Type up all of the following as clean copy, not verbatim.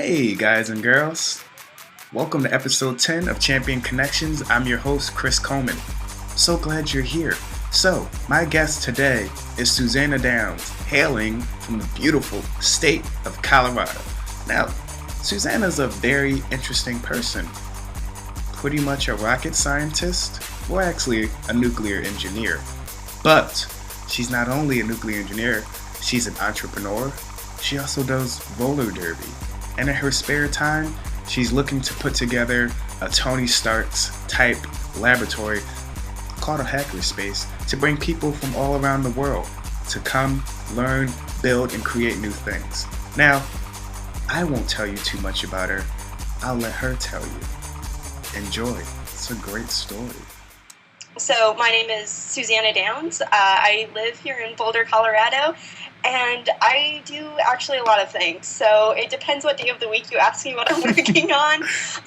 Hey guys and girls, welcome to episode 10 of Champion Connections. I'm your host, Chris Coleman. So glad you're here. So, my guest today is Siouxsie Downs, hailing from the beautiful state of Colorado. Now, Siouxsie is a very interesting person. Pretty much a rocket scientist, or actually a nuclear engineer. But she's not only a nuclear engineer, she's an entrepreneur. She also does roller derby. And in her spare time, she's looking to put together a Tony Stark's type laboratory called a hackerspace to bring people from all around the world to come, learn, build, and create new things. Now, I won't tell you too much about her. I'll let her tell you. Enjoy. It's a great story. So my name is Siouxsie Downs. I live here in Boulder, Colorado, and I do actually a lot of things. So it depends what day of the week you ask me what I'm working on.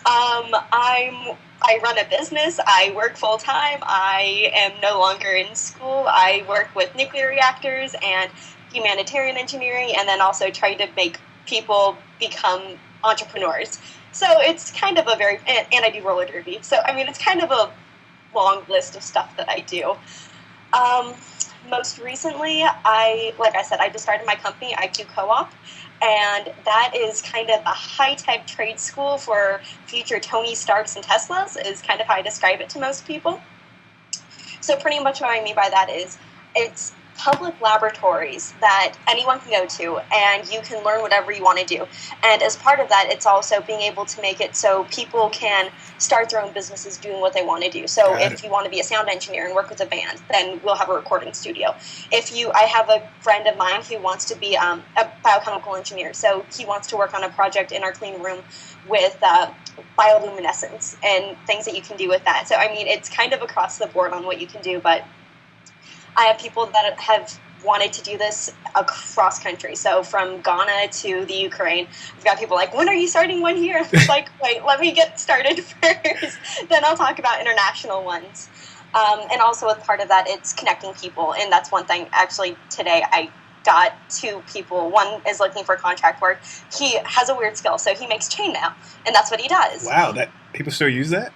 I run a business. I work full time. I am no longer in school. I work with nuclear reactors and humanitarian engineering, and then also try to make people become entrepreneurs. So it's kind of and I do roller derby. So I mean, it's kind of a long list of stuff that I do. Most recently, I just started my company, IQ Co-op, and that is kind of a high-tech trade school for future Tony Starks and Teslas, is kind of how I describe it to most people. So pretty much what I mean by that is it's public laboratories that anyone can go to, and you can learn whatever you want to do. And as part of that, it's also being able to make it so people can start their own businesses doing what they want to do. So if you want to be a sound engineer and work with a band, then we'll have a recording studio. I have a friend of mine who wants to be a biochemical engineer, so he wants to work on a project in our clean room with bioluminescence and things that you can do with that. So I mean, it's kind of across the board on what you can do, but I have people that have wanted to do this across country. So from Ghana to the Ukraine, I've got people like, when are you starting one here? It's like, wait, let me get started first. Then I'll talk about international ones. And also with part of that, it's connecting people. And that's one thing, actually, today I got two people. One is looking for contract work. He has a weird skill, so he makes chainmail, and that's what he does. Wow, that people still use that?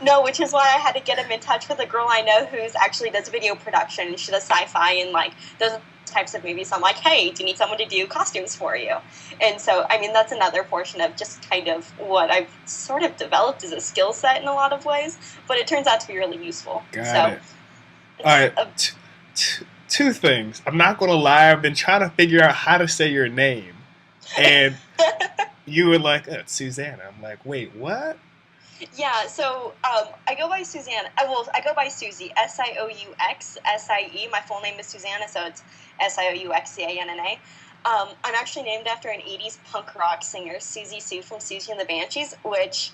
No, which is why I had to get him in touch with a girl I know who's actually does video production, and she does sci-fi and like those types of movies. So I'm like, hey, do you need someone to do costumes for you? And so, I mean, that's another portion of just kind of what I've sort of developed as a skill set in a lot of ways, but it turns out to be really useful. Got it. All right, two things. I'm not going to lie. I've been trying to figure out how to say your name, and you were like, it's Susanna. I'm like, wait, what? Yeah, so I go by Susanna. I go by Siouxsie, Siouxsie. My full name is Susanna, so it's Siouxcanna. I'm actually named after an 80s punk rock singer, Siouxsie Sue from Siouxsie and the Banshees, which,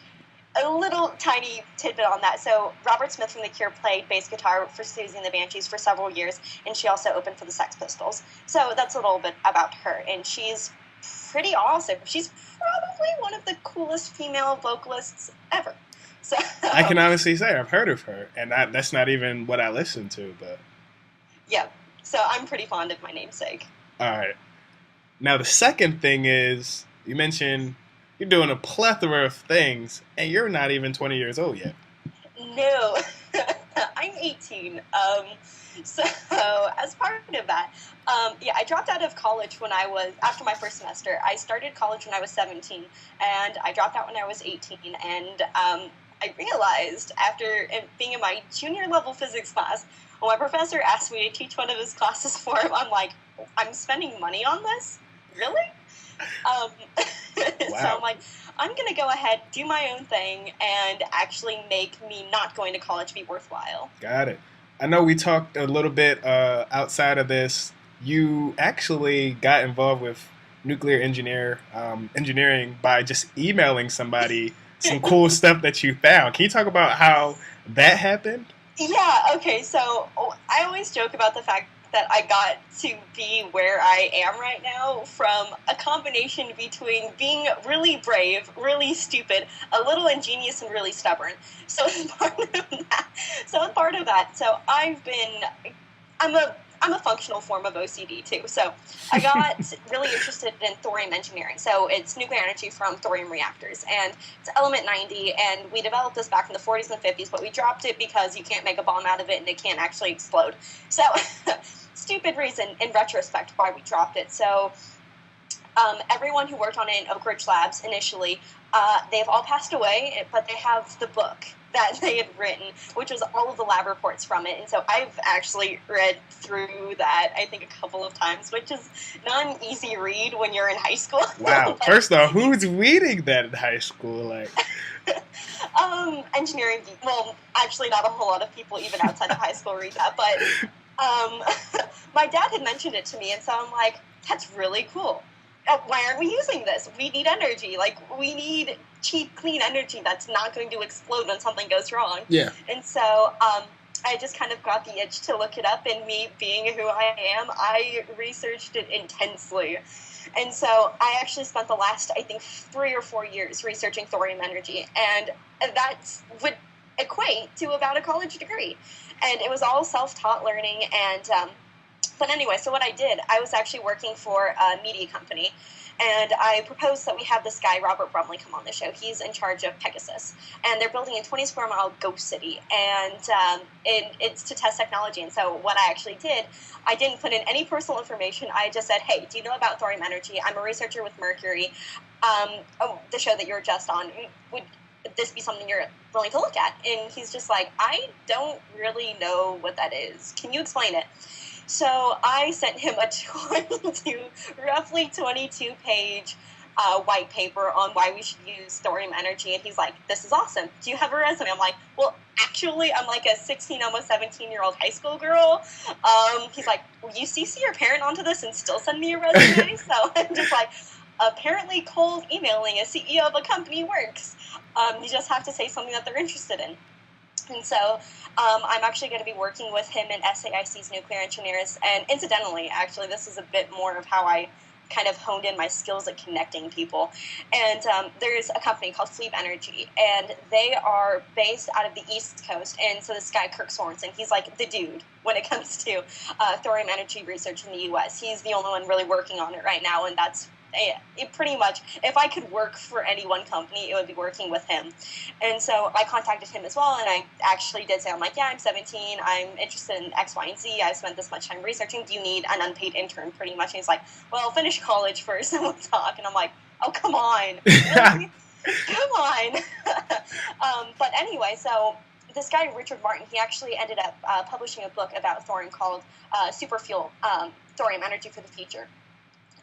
a little tiny tidbit on that. So Robert Smith from The Cure played bass guitar for Siouxsie and the Banshees for several years, and she also opened for the Sex Pistols. So that's a little bit about her, and she's pretty awesome. She's probably one of the coolest female vocalists ever. So I can honestly say I've heard of her, and that's not even what I listen to, but yeah. So I'm pretty fond of my namesake. All right. Now the second thing is, you mentioned you're doing a plethora of things, and you're not even 20 years old yet. No, I'm 18. So as part of that, I dropped out of college after my first semester. I started college when I was 17, and I dropped out when I was 18. And I realized after being in my junior level physics class, when my professor asked me to teach one of his classes for him, I'm like, I'm spending money on this? Really? Wow. So I'm like, I'm going to go ahead, do my own thing, and actually make me not going to college be worthwhile. Got it. I know we talked a little bit outside of this. You actually got involved with nuclear engineering by just emailing somebody some cool stuff that you found. Can you talk about how that happened? Yeah, okay, so I always joke about the fact that I got to be where I am right now from a combination between being really brave, really stupid, a little ingenious, and really stubborn. So as part of that, I'm a I'm a functional form of OCD too. So I got really interested in thorium engineering. So it's nuclear energy from thorium reactors, and it's element 90. And we developed this back in the 40s and 50s, but we dropped it because you can't make a bomb out of it and it can't actually explode. So stupid reason in retrospect why we dropped it. So everyone who worked on it in Oak Ridge Labs initially, they've all passed away, but they have the book that they had written, which was all of the lab reports from it. And so I've actually read through that, I think, a couple of times, which is not an easy read when you're in high school. Wow. First off, who's reading that in high school? Like, engineering, well, actually not a whole lot of people even outside of high school read that, but my dad had mentioned it to me, and so I'm like, that's really cool. Why aren't we using this? We need energy. Like, we need cheap, clean energy that's not going to explode when something goes wrong. Yeah. And so I just kind of got the itch to look it up, and me being who I am, I researched it intensely. And so I actually spent the last, I think, 3 or 4 years researching thorium energy, and that would equate to about a college degree. And it was all self-taught learning, and but anyway, so what I did, I was actually working for a media company, and I proposed that we have this guy, Robert Brumley, come on the show. He's in charge of Pegasus, and they're building a 20-square-mile ghost city, and it's to test technology. And so what I actually did, I didn't put in any personal information. I just said, hey, do you know about thorium energy? I'm a researcher with Mercury, the show that you were just on. Would this be something you're willing to look at? And he's just like, I don't really know what that is. Can you explain it? So I sent him a roughly 22-page white paper on why we should use thorium energy, and he's like, this is awesome. Do you have a resume? I'm like, well, actually, I'm like a 16, almost 17-year-old high school girl. He's like, will you CC your parent onto this and still send me a resume? So I'm just like, apparently cold emailing a CEO of a company works. You just have to say something that they're interested in. And so I'm actually going to be working with him and SAIC's nuclear engineers. And incidentally, actually, this is a bit more of how I kind of honed in my skills at connecting people. And there's a company called Thorium Energy, and they are based out of the East Coast. And so this guy, Kirk Sorensen, he's like the dude when it comes to thorium energy research in the U.S. He's the only one really working on it right now, and that's it pretty much, if I could work for any one company, it would be working with him. And so I contacted him as well, and I actually did say, I'm like, yeah, I'm 17, I'm interested in X, Y, and Z, I spent this much time researching, do you need an unpaid intern, pretty much? And he's like, well, finish college first and we'll talk. And I'm like, oh, come on. Really? Come on. But anyway, so this guy, Richard Martin, he actually ended up publishing a book about thorium called Superfuel, Thorium Energy for the Future.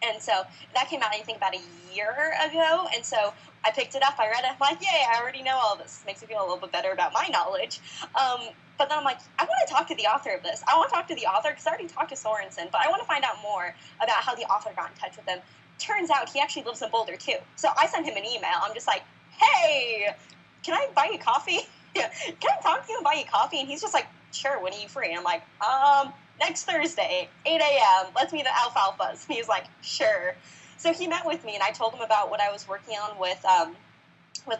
And so that came out, I think, about a year ago. And so I picked it up, I read it, I'm like, yay, I already know all this. Makes me feel a little bit better about my knowledge. But then I'm like, I want to talk to the author of this. I want to talk to the author, because I already talked to Sorensen, but I want to find out more about how the author got in touch with him. Turns out he actually lives in Boulder, too. So I sent him an email. I'm just like, hey, can I buy you coffee? Can I talk to you and buy you coffee? And he's just like, sure, when are you free? And I'm like, next Thursday, 8 a.m., let's meet at Alfalfa's. And he's like, sure. So he met with me, and I told him about what I was working on with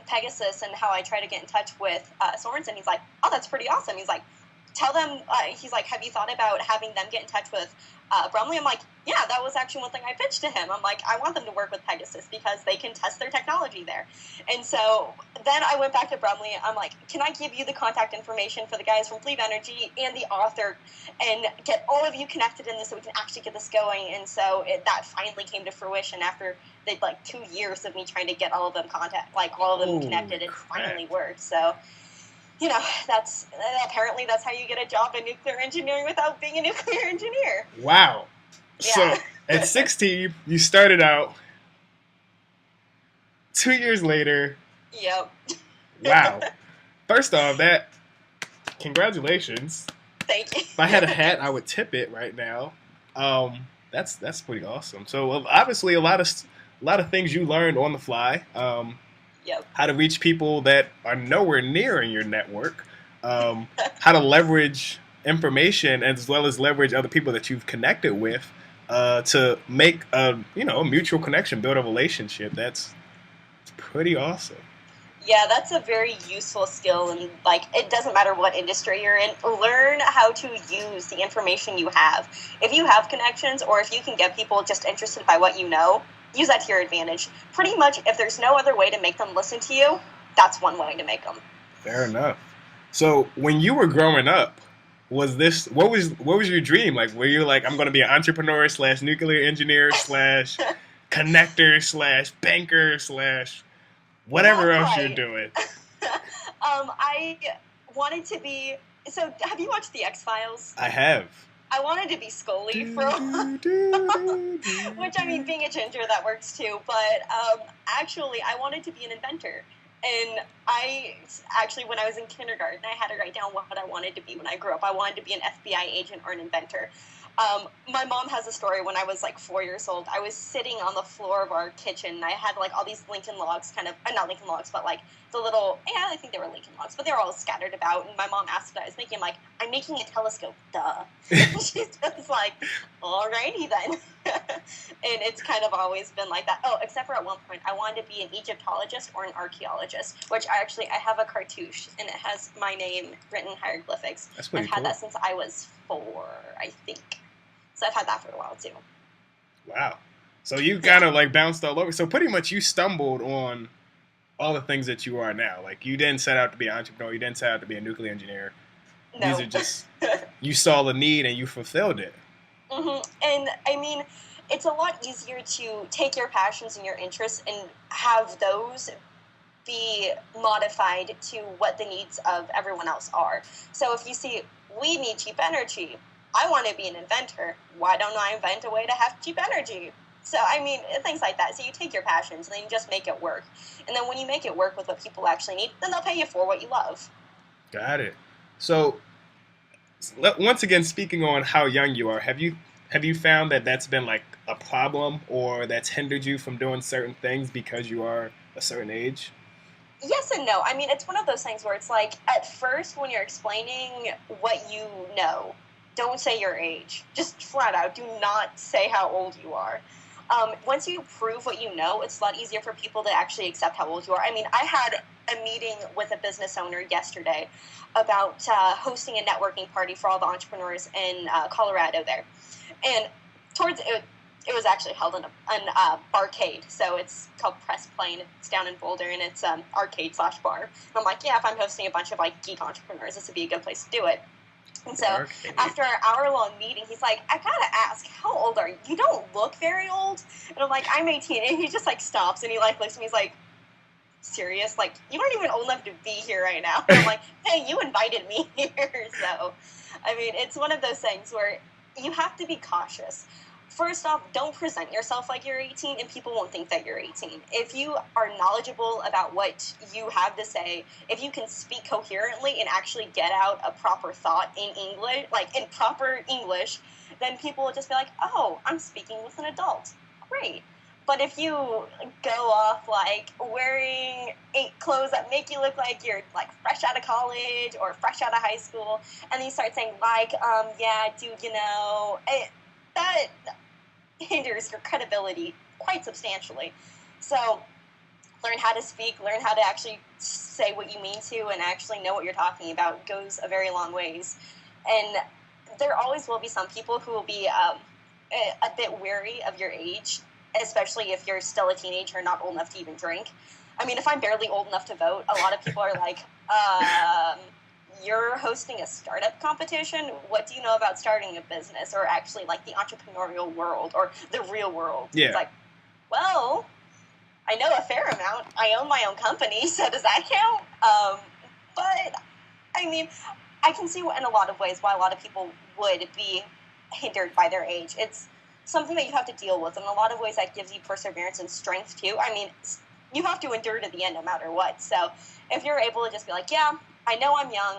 Pegasus and how I try to get in touch with Sorensen. He's like, oh, that's pretty awesome. He's like, tell them, he's like, have you thought about having them get in touch with Brumley? I'm like, yeah, that was actually one thing I pitched to him. I'm like, I want them to work with Pegasus because they can test their technology there. And so then I went back to Brumley. I'm like, can I give you the contact information for the guys from Thorium Energy and the author and get all of you connected in this so we can actually get this going? And so that finally came to fruition after like 2 years of me trying to get all of them connected. It finally worked. So, you know, apparently that's how you get a job in nuclear engineering without being a nuclear engineer. Wow. Yeah. So at 16, you started out. 2 years later. Yep. Wow. First off, congratulations. Thank you. If I had a hat, I would tip it right now. That's pretty awesome. So obviously a lot of things you learned on the fly. Yep. How to reach people that are nowhere near in your network. How to leverage information as well as leverage other people that you've connected with to make a mutual connection, build a relationship. That's pretty awesome. Yeah, that's a very useful skill, and like it doesn't matter what industry you're in. Learn how to use the information you have. If you have connections, or if you can get people just interested by what you know, use that to your advantage. Pretty much, if there's no other way to make them listen to you, that's one way to make them. Fair enough. So when you were growing up, was this what was your dream? Like, were you like, I'm going to be an entrepreneur slash nuclear engineer slash connector slash banker slash whatever Not else you're quite. doing? I wanted to be. So, have you watched the X Files? I have. I wanted to be Scully for a while. Which, I mean, being a ginger, that works too. But actually, I wanted to be an inventor. And I actually, when I was in kindergarten, I had to write down what I wanted to be when I grew up. I wanted to be an FBI agent or an inventor. My mom has a story. When I was like 4 years old, I was sitting on the floor of our kitchen. And I had like all these Lincoln logs, kind of, not Lincoln logs, but like the little, yeah, I think they were Lincoln logs, but they were all scattered about. And my mom asked what I was making. I'm like, I'm making a telescope, duh. And she's just like, alrighty then. And it's kind of always been like that. Oh, except for at one point, I wanted to be an Egyptologist or an archaeologist, which I have a cartouche, and it has my name written in hieroglyphics. That's pretty I've had cool. that since I was 4, I think. So I've had that for a while too. Wow. So you kind of like bounced all over. So pretty much you stumbled on all the things that you are now. Like you didn't set out to be an entrepreneur. You didn't set out to be a nuclear engineer. No. These are just, you saw the need and you fulfilled it. And I mean, it's a lot easier to take your passions and your interests and have those be modified to what the needs of everyone else are. So if you see, we need cheap energy, I want to be an inventor, why don't I invent a way to have cheap energy? So, I mean, things like that. So you take your passions and then you just make it work. And then when you make it work with what people actually need, then they'll pay you for what you love. Got it. So once again, speaking on how young you are, have you found that that's been like a problem or that's hindered you from doing certain things because you are a certain age? Yes and no. I mean, it's one of those things where it's like, at first, when you're explaining what you know, don't say your age. Just flat out, do not say how old you are. Once you prove what you know, it's a lot easier for people to actually accept how old you are. I mean, I had a meeting with a business owner yesterday about hosting a networking party for all the entrepreneurs in Colorado there. And towards it was actually held in an barcade, so it's called Press Play. It's down in Boulder, and it's arcade/bar. And I'm like, yeah, if I'm hosting a bunch of like geek entrepreneurs, this would be a good place to do it. And so after an hour-long meeting, he's like, I gotta ask, how old are you? You don't look very old. And I'm like, I'm 18. And he just like stops and he like looks at me. He's like, serious? Like, you aren't even old enough to be here right now. And I'm like, hey, you invited me here. So, I mean, it's one of those things where you have to be cautious. First off, don't present yourself like you're 18 and people won't think that you're 18. If you are knowledgeable about what you have to say, if you can speak coherently and actually get out a proper thought in English, like in proper English, then people will just be like, oh, I'm speaking with an adult. Great. But if you go off like wearing clothes that make you look like you're like fresh out of college or fresh out of high school, and then you start saying like, yeah, dude, you know, that hinders your credibility quite substantially. So learn how to speak, learn how to actually say what you mean to, and actually know what you're talking about goes a very long ways. And there always will be some people who will be a bit wary of your age, especially if you're still a teenager and not old enough to even drink. I mean, if I'm barely old enough to vote, a lot of people are like, you're hosting a startup competition? What do you know about starting a business or actually like the entrepreneurial world or the real world? Yeah. It's like, well, I know a fair amount. I own my own company, so does that count? But, I mean, I can see in a lot of ways why a lot of people would be hindered by their age. It's something that you have to deal with. In a lot of ways, that gives you perseverance and strength, too. I mean, you have to endure to the end no matter what. So if you're able to just be like, yeah, I know I'm young,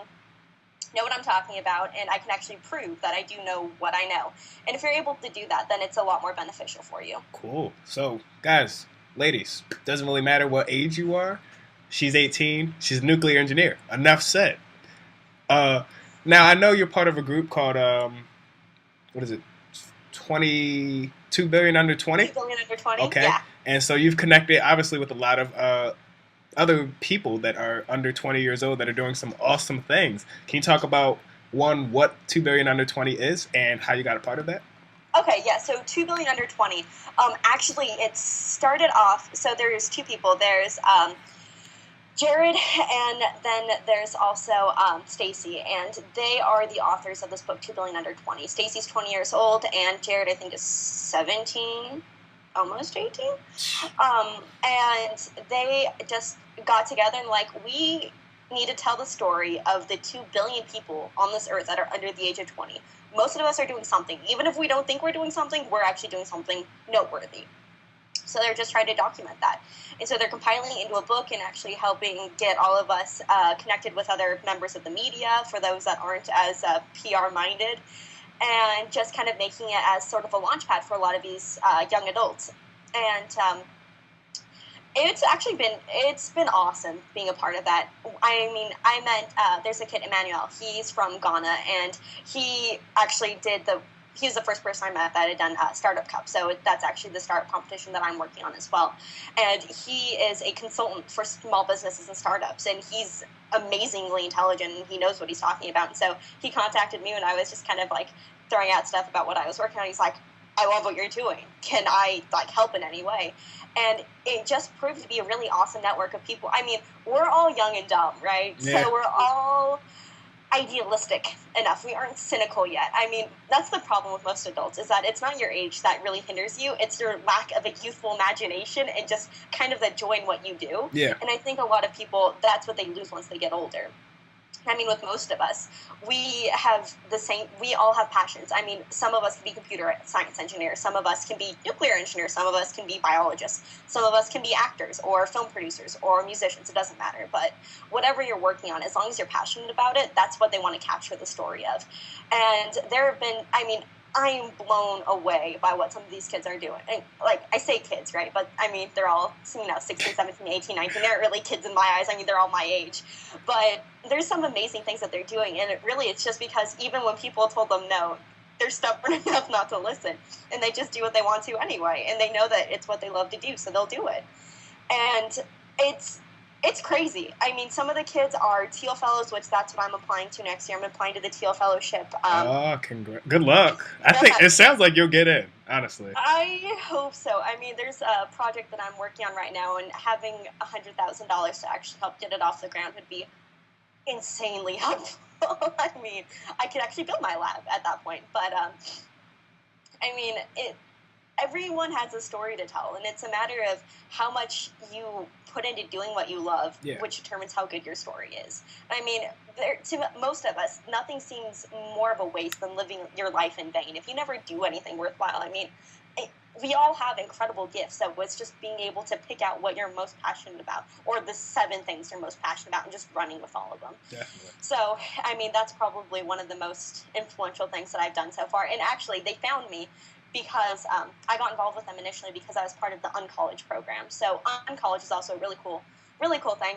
know what I'm talking about, and I can actually prove that I do know what I know. And if you're able to do that, then it's a lot more beneficial for you. Cool. So, guys, ladies, doesn't really matter what age you are. She's 18. She's a nuclear engineer. Enough said. Now, I know you're part of a group called, what is it, 22 billion under 20? 2 billion under 20, okay. Yeah. And so you've connected, obviously, with a lot of other people that are under 20 years old that are doing some awesome things. Can you talk about one, what 2 billion under 20 is and how you got a part of that? Okay, yeah, so 2 billion under 20. Actually, it started off, so there's two people. There's Jared, and then there's also Stacy, and they are the authors of this book, 2 Billion Under 20. Stacy's 20 years old, and Jared, I think, is 17, almost 18. And they just got together and, like, we need to tell the story of the 2 billion people on this earth that are under the age of 20. Most of us are doing something. Even if we don't think we're doing something, we're actually doing something noteworthy. So they're just trying to document that. And so they're compiling it into a book and actually helping get all of us connected with other members of the media, for those that aren't as PR-minded, and just kind of making it as sort of a launch pad for a lot of these young adults. And it's been awesome being a part of that. I mean, I met, there's a kid, Emmanuel. He's from Ghana, and he actually he was the first person I met that had done Startup Cup. So that's actually the startup competition that I'm working on as well. And he is a consultant for small businesses and startups, and he's amazingly intelligent, and he knows what he's talking about. And so he contacted me when I was just kind of like throwing out stuff about what I was working on. He's like, I love what you're doing. Can I like help in any way? And it just proved to be a really awesome network of people. I mean, we're all young and dumb, right? Yeah. So we're all idealistic enough. We aren't cynical yet. I mean, that's the problem with most adults, is that it's not your age that really hinders you. It's your lack of a youthful imagination and just kind of the joy in what you do. Yeah. And I think a lot of people, that's what they lose once they get older. I mean, with most of us, we all have passions. I mean, some of us can be computer science engineers, some of us can be nuclear engineers, some of us can be biologists, some of us can be actors or film producers or musicians. It doesn't matter. But whatever you're working on, as long as you're passionate about it, that's what they want to capture the story of. And there have been, I mean, I'm blown away by what some of these kids are doing. And, like, I say kids, right? But, I mean, they're all, 16, 17, 18, 19. They aren't really kids in my eyes. I mean, they're all my age. But there's some amazing things that they're doing. And it's just because even when people told them no, they're stubborn enough not to listen. And they just do what they want to anyway. And they know that it's what they love to do, so they'll do it. And it's crazy. I mean, some of the kids are Teal Fellows, which that's what I'm applying to next year. I'm applying to the Teal Fellowship. Good luck. I think it sounds like you'll get in, honestly. I hope so. I mean, there's a project that I'm working on right now, and having $100,000 to actually help get it off the ground would be insanely helpful. I mean, I could actually build my lab at that point. But, I mean, everyone has a story to tell, and it's a matter of how much you put into doing what you love, which determines how good your story is. I mean, to most of us, nothing seems more of a waste than living your life in vain. If you never do anything worthwhile, I mean, we all have incredible gifts, so it's just being able to pick out what you're most passionate about, or the 7 things you're most passionate about, and just running with all of them. Definitely. So, I mean, that's probably one of the most influential things that I've done so far. And actually, they found me because I got involved with them initially because I was part of the Uncollege program. So Uncollege is also a really cool thing.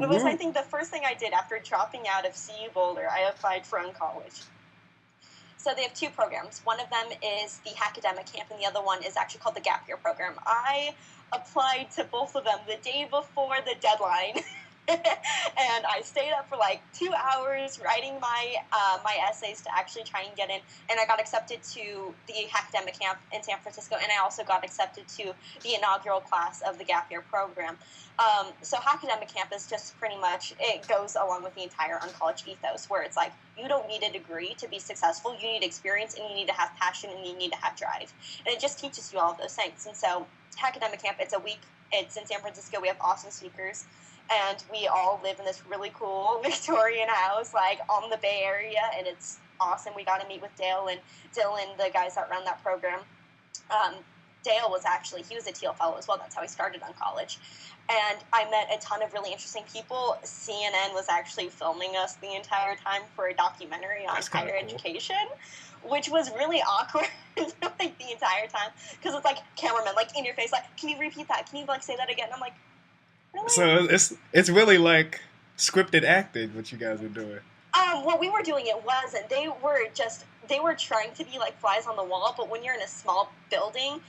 It was, I think, the first thing I did after dropping out of CU Boulder. I applied for Uncollege. So they have 2 programs. One of them is the Hackademic Camp, and the other one is actually called the Gap Year program. I applied to both of them the day before the deadline. And I stayed up for like 2 hours writing my essays to actually try and get in. And I got accepted to the Hackademic Camp in San Francisco, and I also got accepted to the inaugural class of the Gap Year program. So Hackademic Camp is just pretty much, it goes along with the entire Uncollege ethos, where it's like, you don't need a degree to be successful. You need experience, and you need to have passion, and you need to have drive. And it just teaches you all of those things. And so Hackademic Camp, it's a week. It's in San Francisco. We have awesome speakers. And we all live in this really cool Victorian house, like, on the Bay Area, and it's awesome. We got to meet with Dale and Dylan, the guys that run that program. Dale was he was a Teal Fellow as well. That's how he started Uncollege. And I met a ton of really interesting people. CNN was actually filming us the entire time for a documentary on higher education, which was really awkward like the entire time, because it's like cameramen like in your face, like, can you repeat that? Can you like say that again? And I'm like, really? So it's really like scripted acting what you guys are doing. What we were doing, it wasn't. They were trying to be like flies on the wall, but when you're in a small building,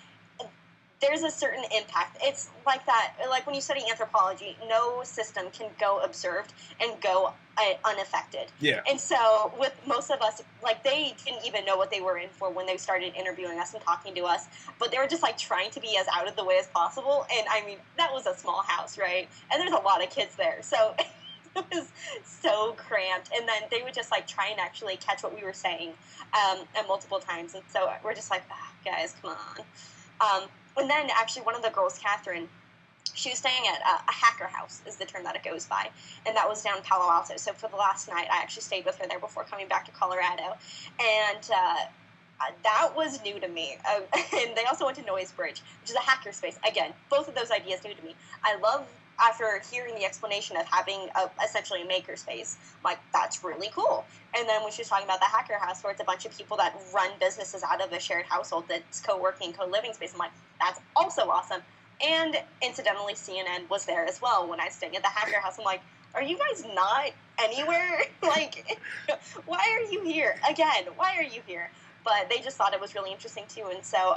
there's a certain impact. It's like that, like when you study anthropology, no system can go observed and go unaffected. Yeah. And so with most of us, like they didn't even know what they were in for when they started interviewing us and talking to us, but they were just like trying to be as out of the way as possible. And I mean, that was a small house, right? And there's a lot of kids there. So it was so cramped. And then they would just like try and actually catch what we were saying at multiple times. And so we're just like, oh, guys, come on. And then actually one of the girls, Catherine, she was staying at a hacker house is the term that it goes by. And that was down in Palo Alto. So for the last night, I actually stayed with her there before coming back to Colorado. And that was new to me. And they also went to Noise Bridge, which is a hacker space. Again, both of those ideas new to me. I love, after hearing the explanation of having essentially a maker space, I'm like, that's really cool. And then when she was talking about the hacker house, where it's a bunch of people that run businesses out of a shared household that's co-working, co-living space, I'm like, that's also awesome. And incidentally, CNN was there as well when I was staying at the hacker house. I'm like, are you guys not anywhere? Like, why are you here? Again, why are you here? But they just thought it was really interesting too. And so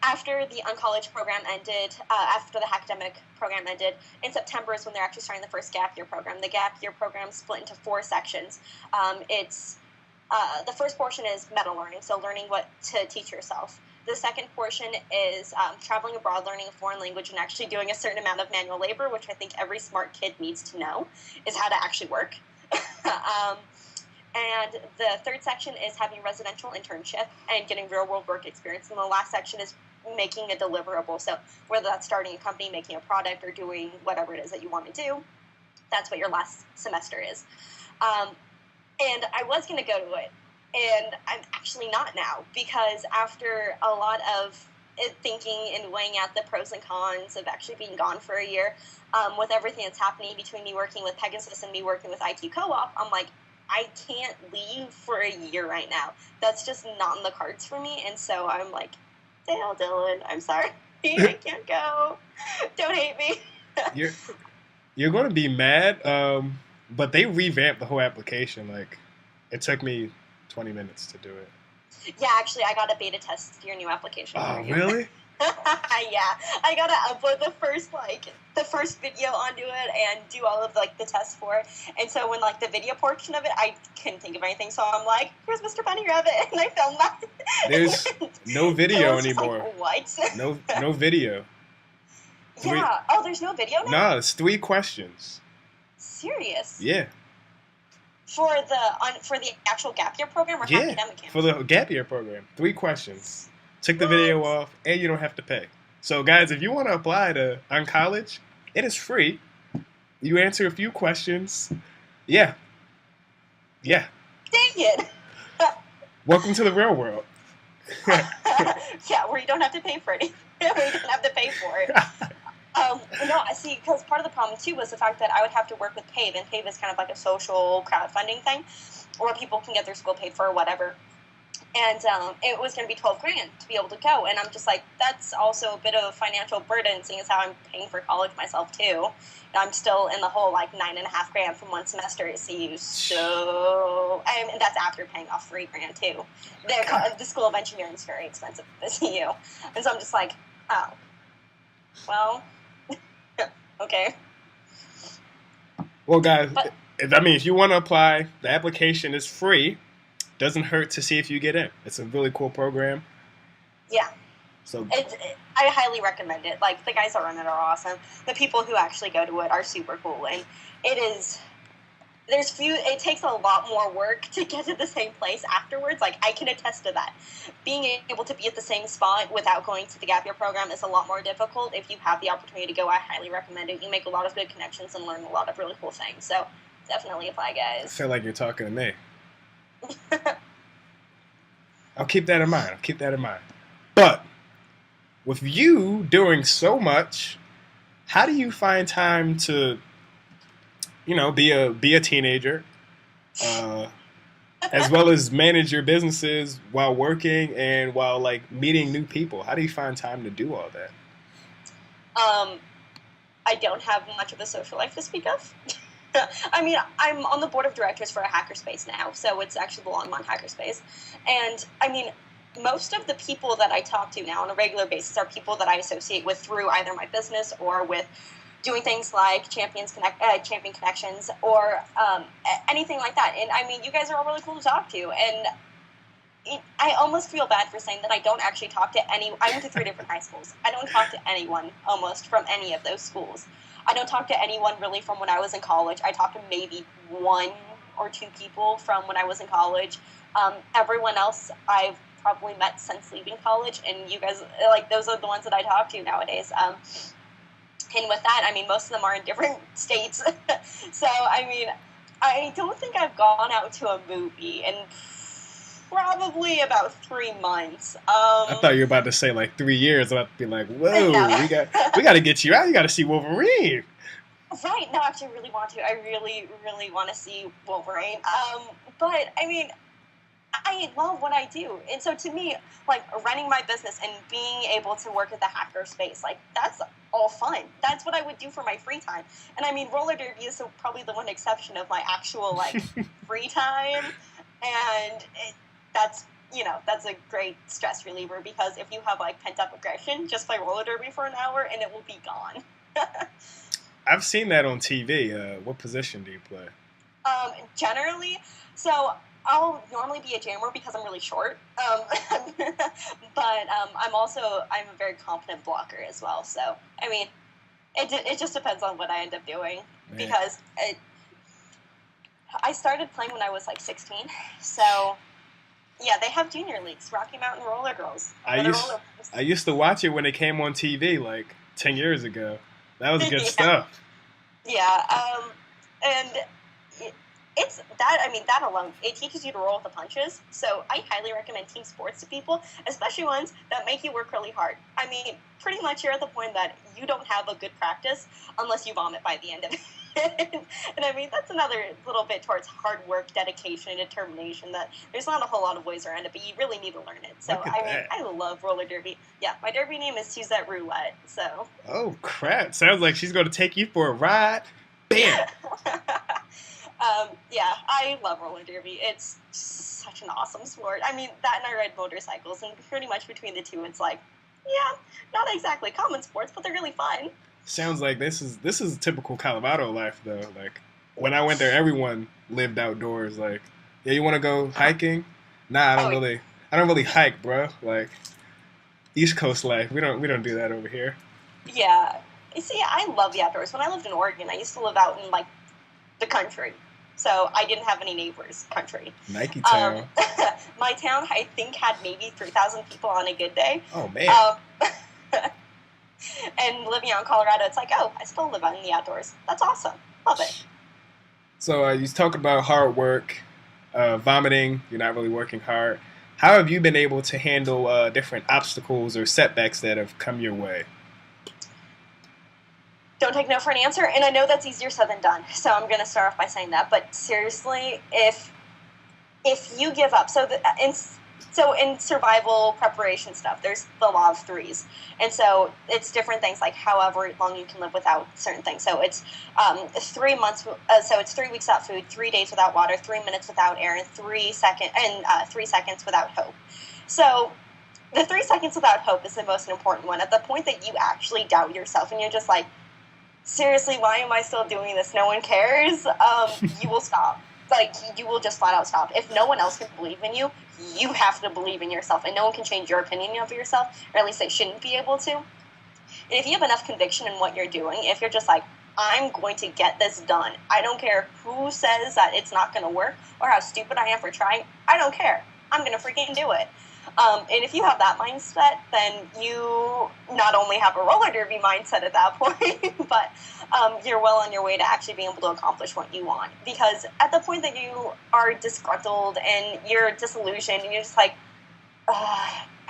after the uncollege program ended, after the academic program ended, in September is when they're actually starting the first gap year program. The gap year program split into 4 sections. The first portion is meta learning, so learning what to teach yourself. The second portion is traveling abroad, learning a foreign language, and actually doing a certain amount of manual labor, which I think every smart kid needs to know, is how to actually work. And the third section is having a residential internship and getting real-world work experience. And the last section is making a deliverable. So whether that's starting a company, making a product, or doing whatever it is that you want to do, that's what your last semester is. And I was going to go to it, and I'm actually not now, because after a lot of thinking and weighing out the pros and cons of actually being gone for a year, with everything that's happening between me working with Pegasus and me working with IQ Co-op, I'm like, I can't leave for a year right now. That's just not in the cards for me. And so I'm like, Dale Dillon, I'm sorry. I can't go. Don't hate me. You're going to be mad, but they revamped the whole application. Like, it took me 20 minutes to do it. Yeah, actually, I got a beta test your new application. Oh, really? Yeah, I gotta upload the first video onto it and do all of the tests for it. And so when the video portion of it, I couldn't think of anything, so I'm like, "Here's Mr. Bunny Rabbit," and I filmed that. There's no video anymore. What? No video. Yeah. Oh, there's no video now? No, it's 3 questions. Serious? Yeah. For the actual gap year program or academic campus? For the gap year program, 3 questions. Took the video off, and you don't have to pay. So, guys, if you want to apply to college, it is free. You answer a few questions. Yeah. Dang it. Welcome to the real world. Yeah, where you don't have to pay for it. Where you don't have to pay for it. No, I see, because part of the problem, too, was the fact that I would have to work with PAVE, and PAVE is kind of like a social crowdfunding thing, where people can get their school paid for or whatever. And it was going to be $12,000 to be able to go. And I'm just like, that's also a bit of a financial burden, seeing as how I'm paying for college myself, too. And I'm still in the whole, $9,500 from one semester at CU. So, and that's after paying off $3,000, too. The School of Engineering is very expensive at CU. And so I'm just like, oh, well, okay. Well, guys, if you want to apply, the application is free. Doesn't hurt to see if you get in. It's a really cool program. Yeah. So I highly recommend it. The guys that run it are awesome. The people who actually go to it are super cool. And it takes a lot more work to get to the same place afterwards. I can attest to that. Being able to be at the same spot without going to the gap year program is a lot more difficult. If you have the opportunity to go, I highly recommend it. You make a lot of good connections and learn a lot of really cool things. So definitely apply, guys. I feel like you're talking to me. I'll keep that in mind. But with you doing so much, how do you find time to, be a teenager, as well as manage your businesses while working and while meeting new people? How do you find time to do all that? I don't have much of a social life to speak of. I mean, I'm on the board of directors for a hackerspace now, so it's actually belong on hackerspace. And, I mean, most of the people that I talk to now on a regular basis are people that I associate with through either my business or with doing things like Champion Connections or anything like that. And I mean, you guys are all really cool to talk to. And I almost feel bad for saying that I don't actually talk to any. I went to 3 different high schools. I don't talk to anyone almost from any of those schools. I don't talk to anyone really from when I was in college. I talked to maybe 1 or 2 people from when I was in college. Everyone else I've probably met since leaving college, and you guys, like, those are the ones that I talk to nowadays. And with that, I mean, most of them are in different states. So, I mean, I don't think I've gone out to a movie in probably about 3 months. I thought you were about to say like 3 years. I'm about to be like, whoa, no. we got to get you out. You got to see Wolverine. Right. No, I actually really want to. I really, really want to see Wolverine. But, I mean, I love what I do. And so to me, like, running my business and being able to work at the hacker space, like, that's all fun. That's what I would do for my free time. And I mean, roller derby is probably the one exception of my actual, like, free time. And that's a great stress reliever, because if you have, like, pent-up aggression, just play roller derby for an hour and it will be gone. I've seen that on TV. What position do you play? Generally, so I'll normally be a jammer because I'm really short, but I'm a very competent blocker as well. So, I mean, it just depends on what I end up doing. Man. Because I started playing when I was like 16, so yeah, they have junior leagues, Rocky Mountain Roller Girls. I used to watch it when it came on TV like 10 years ago. That was good stuff. Yeah, and it's that, I mean, that alone, it teaches you to roll with the punches. So I highly recommend team sports to people, especially ones that make you work really hard. I mean, pretty much you're at the point that you don't have a good practice unless you vomit by the end of it. And I mean, that's another little bit towards hard work, dedication, and determination, that there's not a whole lot of ways around it, but you really need to learn it. So, I mean, I love roller derby. Yeah, my derby name is Suzette Roulette, so. Oh, crap. Sounds like she's going to take you for a ride. Bam! Yeah, I love roller derby. It's such an awesome sport. I mean, that and I ride motorcycles, and pretty much between the two, it's like, yeah, not exactly common sports, but they're really fun. Sounds like this is typical Colorado life, though. Like, when I went there, everyone lived outdoors. Like, yeah, you want to go hiking? Nah, I don't really hike, bro. Like, East Coast life, we don't do that over here. Yeah, you see, I love the outdoors. When I lived in Oregon, I used to live out in, like, the country. So I didn't have any neighbors, country. Nike town. My town, I think, had maybe 3,000 people on a good day. Oh, man. And living out in Colorado, it's like, oh, I still live out in the outdoors. That's awesome. Love it. So you talk about hard work, vomiting. You're not really working hard. How have you been able to handle different obstacles or setbacks that have come your way? Don't take no for an answer, and I know that's easier said than done, so I'm going to start off by saying that. But seriously, if you give up, so in survival preparation stuff, there's the law of threes, and so it's different things, like however long you can live without certain things. So it's 3 months, so it's 3 weeks without food, 3 days without water, 3 minutes without air, and 3 seconds without hope. So the 3 seconds without hope is the most important one. At the point that you actually doubt yourself, and you're just like, seriously, why am I still doing this? No one cares. You will stop. Like, you will just flat out stop. If no one else can believe in you, you have to believe in yourself, and no one can change your opinion of yourself, or at least they shouldn't be able to. And if you have enough conviction in what you're doing, if you're just like, I'm going to get this done, I don't care who says that it's not going to work or how stupid I am for trying, I don't care. I'm going to freaking do it. And if you have that mindset, then you not only have a roller derby mindset at that point, but you're well on your way to actually being able to accomplish what you want. Because at the point that you are disgruntled and you're disillusioned and you're just like,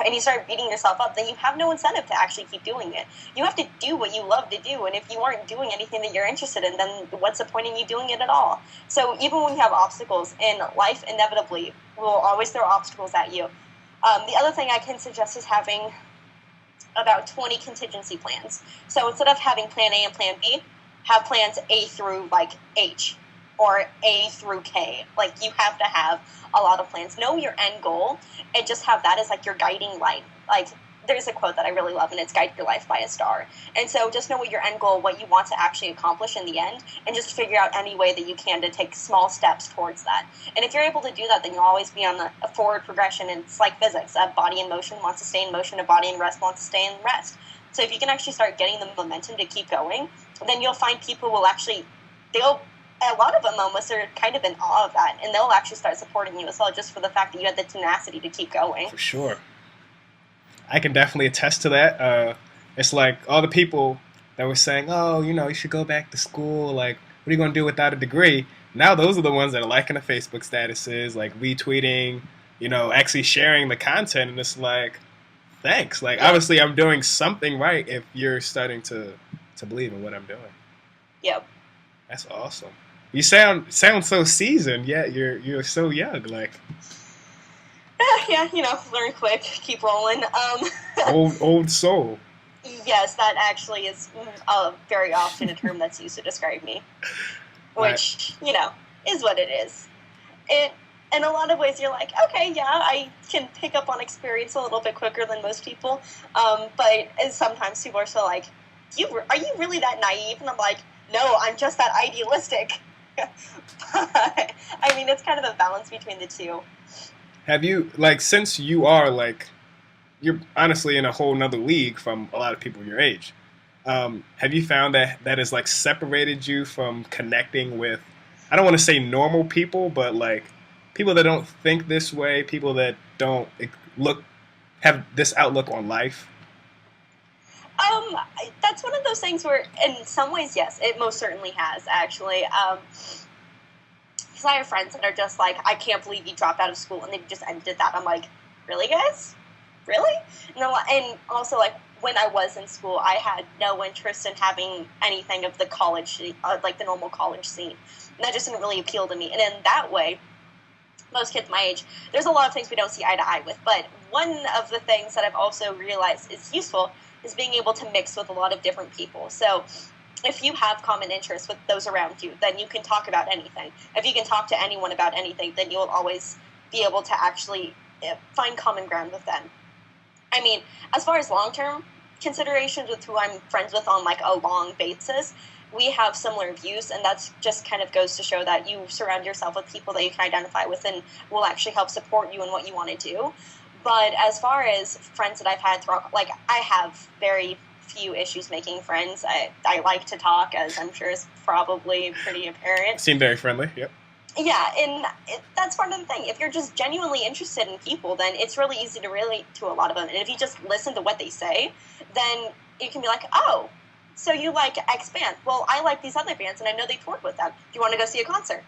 and you start beating yourself up, then you have no incentive to actually keep doing it. You have to do what you love to do, and if you aren't doing anything that you're interested in, then what's the point in you doing it at all? So even when you have obstacles in life, inevitably will always throw obstacles at you. The other thing I can suggest is having about 20 contingency plans. So instead of having plan A and plan B, have plans A through like H. or A through K. Like, you have to have a lot of plans. Know your end goal and just have that as, like, your guiding light. Like, there's a quote that I really love, and it's "Guide your life by a star." And so just know what your end goal, what you want to actually accomplish in the end, and just figure out any way that you can to take small steps towards that. And if you're able to do that, then you'll always be on a forward progression. And it's like physics. A body in motion wants to stay in motion. A body in rest wants to stay in rest. So if you can actually start getting the momentum to keep going, then you'll find people will actually, a lot of them almost are kind of in awe of that, and they'll actually start supporting you as well, just for the fact that you had the tenacity to keep going. For sure. I can definitely attest to that. It's like all the people that were saying, oh, you should go back to school. Like, what are you going to do without a degree? Now those are the ones that are liking the Facebook statuses, like retweeting, actually sharing the content. And it's like, thanks. Like, obviously I'm doing something right if you're starting to believe in what I'm doing. Yep. That's awesome. You sound so seasoned, yet you're so young. Like, yeah, learn quick, keep rolling. Old soul. Yes, that actually is very often a term that's used to describe me, which, is what it is. In a lot of ways, you're like, okay, yeah, I can pick up on experience a little bit quicker than most people, but sometimes people are still like, are you really that naive? And I'm like, no, I'm just that idealistic. But, I mean, it's kind of a balance between the two. Have you, since you are, you're honestly in a whole nother league from a lot of people your age, have you found that has, separated you from connecting with, I don't want to say normal people, but, people that don't think this way, people that don't have this outlook on life? That's one of those things where, in some ways, yes, it most certainly has, actually. Because I have friends that are just like, I can't believe you dropped out of school, and they just ended that. I'm like, really, guys? Really? And also, when I was in school, I had no interest in having anything of the college, the normal college scene. And that just didn't really appeal to me. And in that way, most kids my age, there's a lot of things we don't see eye to eye with. But one of the things that I've also realized is useful is being able to mix with a lot of different people. So if you have common interests with those around you, then you can talk about anything. If you can talk to anyone about anything, then you'll always be able to actually find common ground with them. I mean, as far as long-term considerations with who I'm friends with on a long basis, we have similar views, and that's just kind of goes to show that you surround yourself with people that you can identify with and will actually help support you in what you want to do. But as far as friends that I've had throughout, I have very few issues making friends. I like to talk, as I'm sure is probably pretty apparent. Seem very friendly, yep. Yeah, and that's part of the thing. If you're just genuinely interested in people, then it's really easy to relate to a lot of them. And if you just listen to what they say, then you can be like, oh, so you like X band. Well, I like these other bands, and I know they toured with them. Do you want to go see a concert?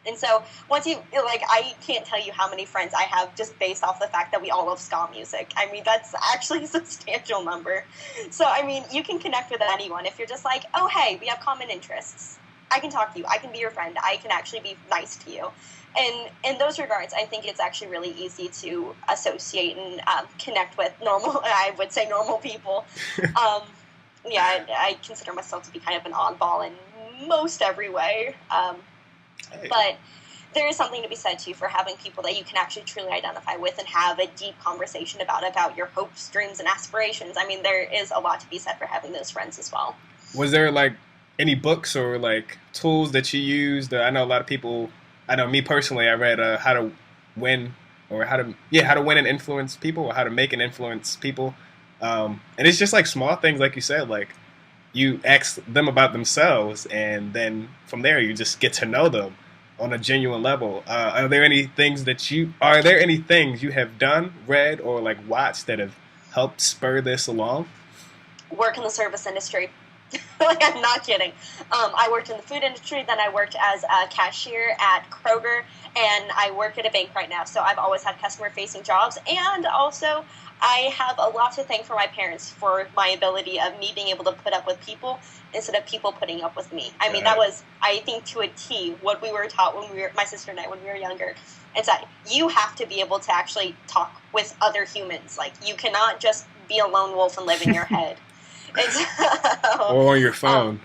And so once I can't tell you how many friends I have just based off the fact that we all love ska music. I mean, that's actually a substantial number. So, I mean, you can connect with anyone. If you're just like, oh, hey, we have common interests. I can talk to you. I can be your friend. I can actually be nice to you. And in those regards, I think it's actually really easy to associate and connect with normal people. Yeah, I consider myself to be kind of an oddball in most every way. But there is something to be said, too, for having people that you can actually truly identify with and have a deep conversation about your hopes, dreams, and aspirations. I mean, there is a lot to be said for having those friends as well. Was there, any books or, tools that you used? I know a lot of people, I know me personally, I read How to Win and Influence People, or How to Make and Influence People. And it's just, small things, like you said, you ask them about themselves, and then from there you just get to know them on a genuine level. Are there any things you have done, read, or watched that have helped spur this along? Work in the service industry. I'm not kidding. I worked in the food industry, then I worked as a cashier at Kroger, and I work at a bank right now. So I've always had customer-facing jobs, and also I have a lot to thank for my parents for my ability of me being able to put up with people instead of people putting up with me. I mean, that was, I think, to a T, what we were taught my sister and I, when we were younger. It's that you have to be able to actually talk with other humans. You cannot just be a lone wolf and live in your head. Or on your phone.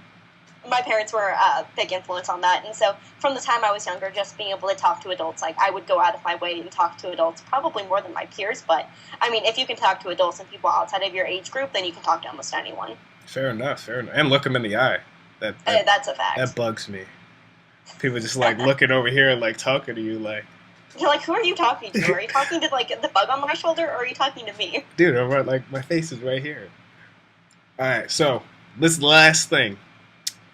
my parents were a big influence on that. And so from the time I was younger, just being able to talk to adults, like I would go out of my way and talk to adults, probably more than my peers. But I mean, if you can talk to adults and people outside of your age group, then you can talk to almost anyone. Fair enough. And look them in the eye. That's a fact. That bugs me. People just like looking over here and like talking to you like. You're like, who are you talking to? Are you talking to like the bug on my shoulder, or are you talking to me? Dude, I'm right, like my face is right here. All right, so this last thing.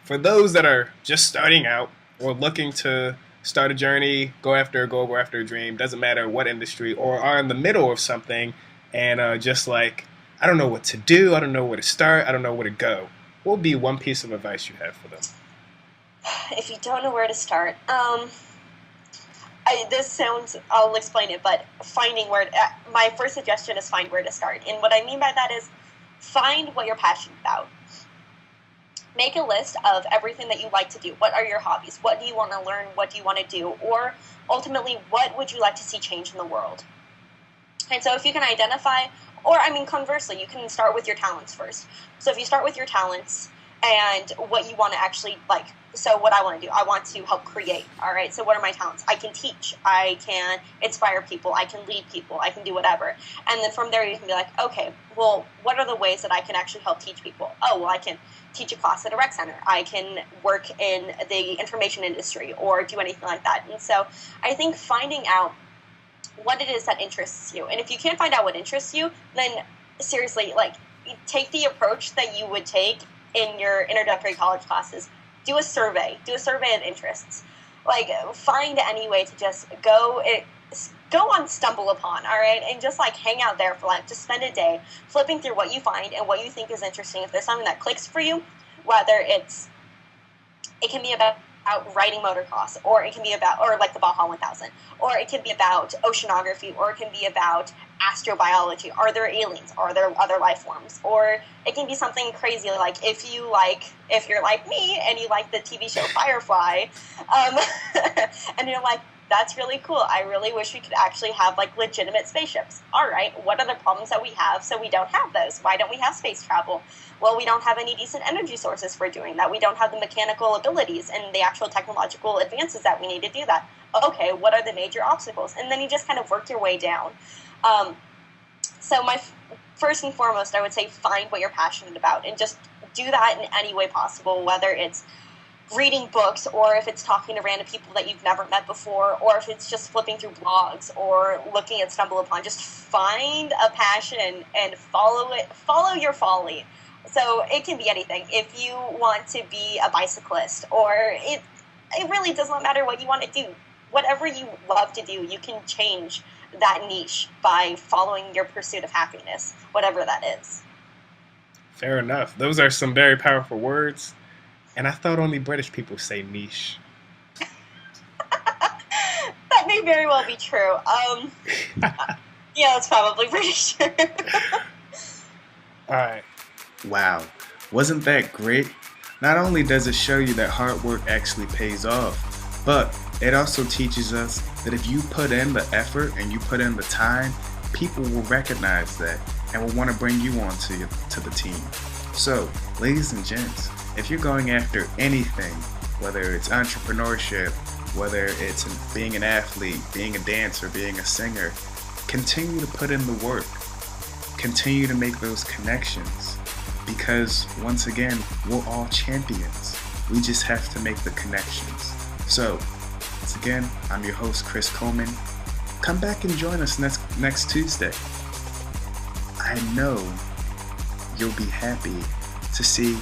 For those that are just starting out or looking to start a journey, go after a goal, go after a dream, doesn't matter what industry, or are in the middle of something and just like, I don't know what to do, I don't know where to start, I don't know where to go. What would be one piece of advice you have for them? If you don't know where to start, I'll explain it, but my first suggestion is find where to start. And what I mean by that is find what you're passionate about. Make a list of everything that you like to do. What are your hobbies? What do you want to learn? What do you want to do? Or ultimately, what would you like to see change in the world? And so if you can identify, or I mean, conversely, you can start with your talents first. So if you start with your talents and what you want to actually like, so what I want to do, I want to help create. All right. So what are my talents? I can teach. I can inspire people. I can lead people. I can do whatever. And then from there, you can be like, okay, well, what are the ways that I can actually help teach people? Oh, well, I can teach a class at a rec center. I can work in the information industry or do anything like that. And so I think finding out what it is that interests you. And if you can't find out what interests you, then seriously, like, take the approach that you would take in your introductory college classes. Do a survey of interests. Like, find any way to just go on Stumble Upon, all right, and just like hang out there for like, just spend a day flipping through what you find and what you think is interesting. If there's something that clicks for you, whether it can be about riding motocross, or it can be about, or like the Baja 1000, or it can be about oceanography, or it can be about astrobiology. Are there aliens? Are there other life forms? Or it can be something crazy like if you're like me and you like the TV show Firefly, and you're like, that's really cool. I really wish we could actually have like legitimate spaceships. All right, what are the problems that we have so we don't have those? Why don't we have space travel? Well, we don't have any decent energy sources for doing that. We don't have the mechanical abilities and the actual technological advances that we need to do that. Okay, what are the major obstacles? And then you just kind of work your way down. So first and foremost, I would say find what you're passionate about and just do that in any way possible, whether it's reading books, or if it's talking to random people that you've never met before, or if it's just flipping through blogs or looking at Stumble Upon. Just find a passion and follow your folly. So it can be anything. If you want to be a bicyclist, or it really does not matter what you want to do. Whatever you love to do, you can change that niche by following your pursuit of happiness, whatever that is. Fair enough. Those are some very powerful words. And I thought only British people say niche. That may very well be true. Yeah, it's probably British. Alright. Wow. Wasn't that great? Not only does it show you that hard work actually pays off, but it also teaches us that if you put in the effort and you put in the time, people will recognize that and will want to bring you on to the team. So, ladies and gents, if you're going after anything, whether it's entrepreneurship, whether it's being an athlete, being a dancer, being a singer, continue to put in the work. Continue to make those connections. Because, once again, we're all champions. We just have to make the connections. So, once again, I'm your host, Chris Coleman. Come back and join us next Tuesday. I know you'll be happy to see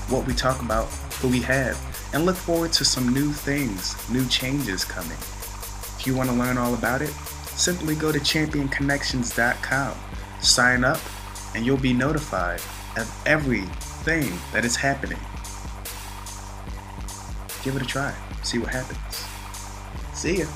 what we talk about, who we have, and look forward to some new things, new changes coming. If you want to learn all about it, simply go to championconnections.com, sign up, and you'll be notified of everything that is happening. Give it a try, see what happens. See ya.